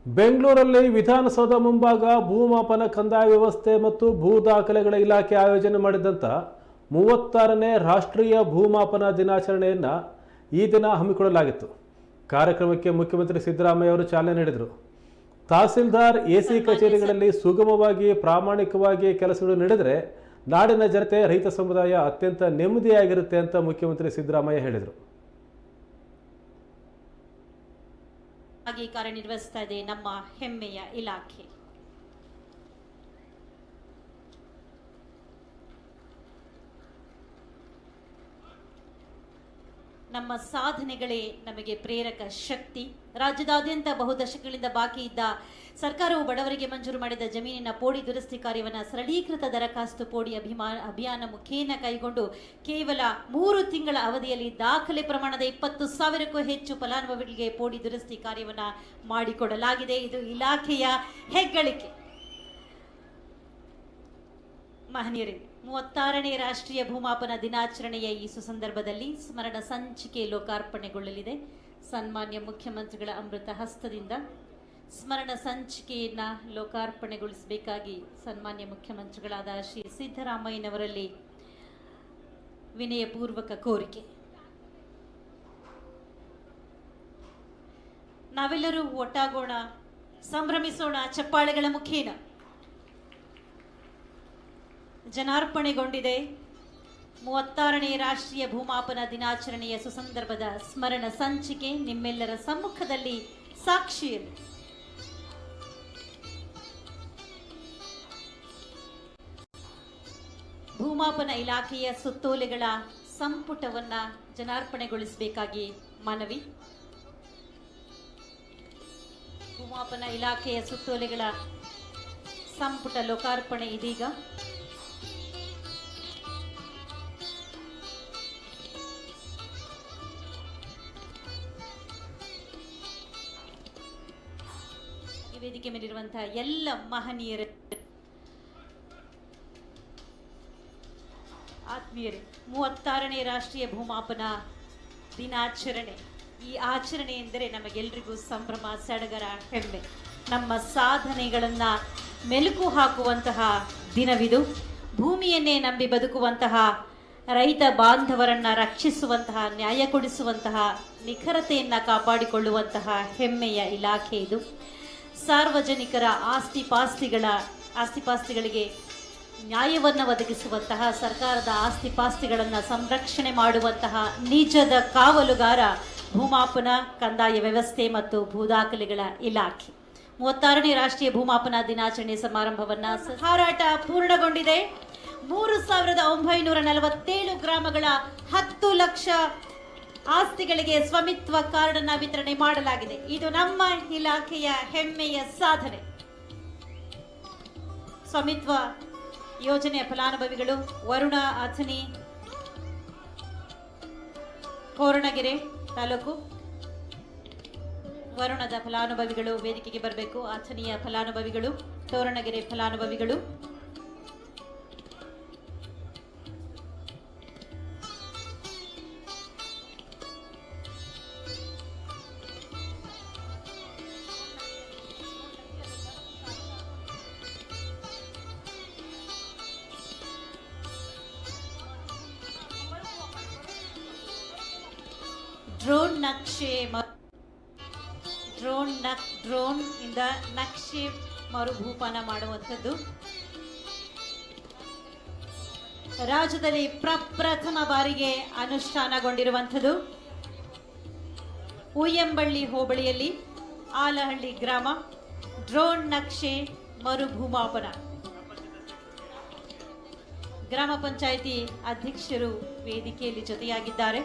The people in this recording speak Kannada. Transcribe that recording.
ಬೆಂಗಳೂರಲ್ಲಿ ವಿಧಾನಸೌಧ ಮುಂಭಾಗ ಭೂಮಾಪನ ಕಂದಾಯ ವ್ಯವಸ್ಥೆ ಮತ್ತು ಭೂ ದಾಖಲೆಗಳ ಇಲಾಖೆ ಆಯೋಜನೆ ಮಾಡಿದಂಥ 36ನೇ ರಾಷ್ಟ್ರೀಯ ಭೂಮಾಪನ ದಿನಾಚರಣೆಯನ್ನು ಈ ದಿನ ಹಮ್ಮಿಕೊಳ್ಳಲಾಗಿತ್ತು. ಕಾರ್ಯಕ್ರಮಕ್ಕೆ ಮುಖ್ಯಮಂತ್ರಿ ಸಿದ್ದರಾಮಯ್ಯ ಅವರು ಚಾಲನೆ ನೀಡಿದರು. ತಹಸೀಲ್ದಾರ್ ಎಸಿ ಕಚೇರಿಗಳಲ್ಲಿ ಸುಗಮವಾಗಿ ಪ್ರಾಮಾಣಿಕವಾಗಿ ಕೆಲಸಗಳು ನಡೆದರೆ ನಾಡಿನ ಜನತೆ ರೈತ ಸಮುದಾಯ ಅತ್ಯಂತ ನೆಮ್ಮದಿಯಾಗಿರುತ್ತೆ ಅಂತ ಮುಖ್ಯಮಂತ್ರಿ ಸಿದ್ದರಾಮಯ್ಯ ಹೇಳಿದರು. ಆಗಿ ಕಾರ್ಯನಿರ್ವಹಿಸ್ತಾ ಇದೆ ನಮ್ಮ ಹೆಮ್ಮೆಯ ಇಲಾಖೆ. ನಮ್ಮ ಸಾಧನೆಗಳೇ ನಮಗೆ ಪ್ರೇರಕ ಶಕ್ತಿ. ರಾಜ್ಯದಾದ್ಯಂತ ಬಹುದಶಕಗಳಿಂದ ಬಾಕಿ ಇದ್ದ ಸರ್ಕಾರವು ಬಡವರಿಗೆ ಮಂಜೂರು ಮಾಡಿದ ಜಮೀನಿನ ಪೋಡಿ ದುರಸ್ತಿ ಕಾರ್ಯವನ್ನು ಸರಳೀಕೃತ ದರಖಾಸ್ತು ಪೋಡಿ ಅಭಿಯಾನ ಮುಖೇನ ಕೈಗೊಂಡು ಕೇವಲ 3 ತಿಂಗಳ ಅವಧಿಯಲ್ಲಿ ದಾಖಲೆ ಪ್ರಮಾಣದ 20,000ಕ್ಕೂ ಹೆಚ್ಚು ಫಲಾನುಭವಿಗಳಿಗೆ ಪೋಡಿ ದುರಸ್ತಿ ಕಾರ್ಯವನ್ನು ಮಾಡಿಕೊಡಲಾಗಿದೆ. ಇದು ಇಲಾಖೆಯ ಹೆಗ್ಗಳಿಕೆ. ಮಹನೀಯರೇ, 36ನೇ ರಾಷ್ಟ್ರೀಯ ಭೂಮಾಪನ ದಿನಾಚರಣೆಯ ಈ ಸುಸಂದರ್ಭದಲ್ಲಿ ಸ್ಮರಣ ಸಂಚಿಕೆ ಲೋಕಾರ್ಪಣೆಗೊಳ್ಳಲಿದೆ. ಸನ್ಮಾನ್ಯ ಮುಖ್ಯಮಂತ್ರಿಗಳ ಅಮೃತ ಹಸ್ತದಿಂದ ಸ್ಮರಣ ಸಂಚಿಕೆಯನ್ನು ಲೋಕಾರ್ಪಣೆಗೊಳಿಸಬೇಕಾಗಿ ಸನ್ಮಾನ್ಯ ಮುಖ್ಯಮಂತ್ರಿಗಳಾದ ಶ್ರೀ ಸಿದ್ದರಾಮಯ್ಯನವರಲ್ಲಿ ವಿನಯಪೂರ್ವಕ ಕೋರಿಕೆ. ನಾವೆಲ್ಲರೂ ಒಟ್ಟಾಗೋಣ, ಸಂಭ್ರಮಿಸೋಣ. ಚಪ್ಪಾಳೆಗಳ ಮುಖೇನ ಜನಾರ್ಪಣೆಗೊಂಡಿದೆ 36ನೇ ರಾಷ್ಟ್ರೀಯ ಭೂಮಾಪನ ದಿನಾಚರಣೆಯ ಸುಸಂದರ್ಭದ ಸ್ಮರಣ ಸಂಚಿಕೆ ನಿಮ್ಮೆಲ್ಲರ ಸಮ್ಮುಖದಲ್ಲಿ ಸಾಕ್ಷಿಯಲ್ಲಿ. ಭೂಮಾಪನ ಇಲಾಖೆಯ ಸುತ್ತೋಲೆಗಳ ಸಂಪುಟವನ್ನ ಜನಾರ್ಪಣೆಗೊಳಿಸಬೇಕಾಗಿ ಮನವಿ. ಭೂಮಾಪನ ಇಲಾಖೆಯ ಸುತ್ತೋಲೆಗಳ ಸಂಪುಟ ಲೋಕಾರ್ಪಣೆ ಇದೀಗ. ವೇದಿಕೆ ಮೇಲಿರುವಂತಹ ಎಲ್ಲ ಮಹನೀಯರ ಆತ್ಮೀಯರೇ, 36ನೇ ರಾಷ್ಟ್ರೀಯ ಭೂಮಾಪನ ದಿನಾಚರಣೆ. ಈ ಆಚರಣೆ ಎಂದರೆ ನಮಗೆಲ್ಲರಿಗೂ ಸಂಭ್ರಮ, ಸಡಗರ, ಹೆಮ್ಮೆ. ನಮ್ಮ ಸಾಧನೆಗಳನ್ನ ಮೆಲುಕು ಹಾಕುವಂತಹ ದಿನವಿದು. ಭೂಮಿಯನ್ನೇ ನಂಬಿ ಬದುಕುವಂತಹ ರೈತ ಬಾಂಧವರನ್ನ ರಕ್ಷಿಸುವಂತಹ, ನ್ಯಾಯ ಕೊಡಿಸುವಂತಹ, ನಿಖರತೆಯನ್ನ ಕಾಪಾಡಿಕೊಳ್ಳುವಂತಹ ಹೆಮ್ಮೆಯ ಇಲಾಖೆ ಇದು. ಸಾರ್ವಜನಿಕರ ಆಸ್ತಿಪಾಸ್ತಿಗಳಿಗೆ ನ್ಯಾಯವನ್ನು ಒದಗಿಸುವಂತಹ, ಸರ್ಕಾರದ ಆಸ್ತಿಪಾಸ್ತಿಗಳನ್ನು ಸಂರಕ್ಷಣೆ ಮಾಡುವಂತಹ ನಿಜದ ಕಾವಲುಗಾರ ಭೂಮಾಪನ, ಕಂದಾಯ ವ್ಯವಸ್ಥೆ ಮತ್ತು ಭೂದಾಖಲೆಗಳ ಇಲಾಖೆ. 36ನೇ ರಾಷ್ಟ್ರೀಯ ಭೂಮಾಪನ ದಿನಾಚರಣೆ ಸಮಾರಂಭವನ್ನು ಹಾರಾಟ ಪೂರ್ಣಗೊಂಡಿದೆ. 3,947 ಗ್ರಾಮಗಳ 10 ಲಕ್ಷ ಆಸ್ತಿಗಳಿಗೆ ಸ್ವಾಮಿತ್ವ ಕಾರ್ಡ್ ಅನ್ನು ವಿತರಣೆ ಮಾಡಲಾಗಿದೆ. ಇದು ನಮ್ಮ ಇಲಾಖೆಯ ಹೆಮ್ಮೆಯ ಸಾಧನೆ. ಸ್ವಾಮಿತ್ವ ಯೋಜನೆಯ ಫಲಾನುಭವಿಗಳು ವರುಣ, ಅಥಣಿ, ಕೊರಟಗೆರೆ ತಾಲೂಕು. ವರುಣದ ಫಲಾನುಭವಿಗಳು ವೇದಿಕೆಗೆ ಬರಬೇಕು. ಅಥಣಿಯ ಫಲಾನುಭವಿಗಳು, ತೋರಣಗೆರೆ ಫಲಾನುಭವಿಗಳು. ಡ್ರೋನ್ ಇಂದ ನಕ್ಷೆ ಮರುಭೂಪಾನ ಮಾಡುವಂಥದ್ದು ರಾಜ್ಯದಲ್ಲಿ ಪ್ರಪ್ರಥಮ ಬಾರಿಗೆ ಅನುಷ್ಠಾನಗೊಂಡಿರುವಂಥದ್ದು. ಉಯ್ಯಂಬಳ್ಳಿ ಹೋಬಳಿಯಲ್ಲಿ ಆಲಹಳ್ಳಿ ಗ್ರಾಮ ಡ್ರೋನ್ ನಕ್ಷೆ ಮರುಭೂಮಾಪನ. ಗ್ರಾಮ ಪಂಚಾಯಿತಿ ಅಧ್ಯಕ್ಷರು ವೇದಿಕೆಯಲ್ಲಿ ಜೊತೆಯಾಗಿದ್ದಾರೆ.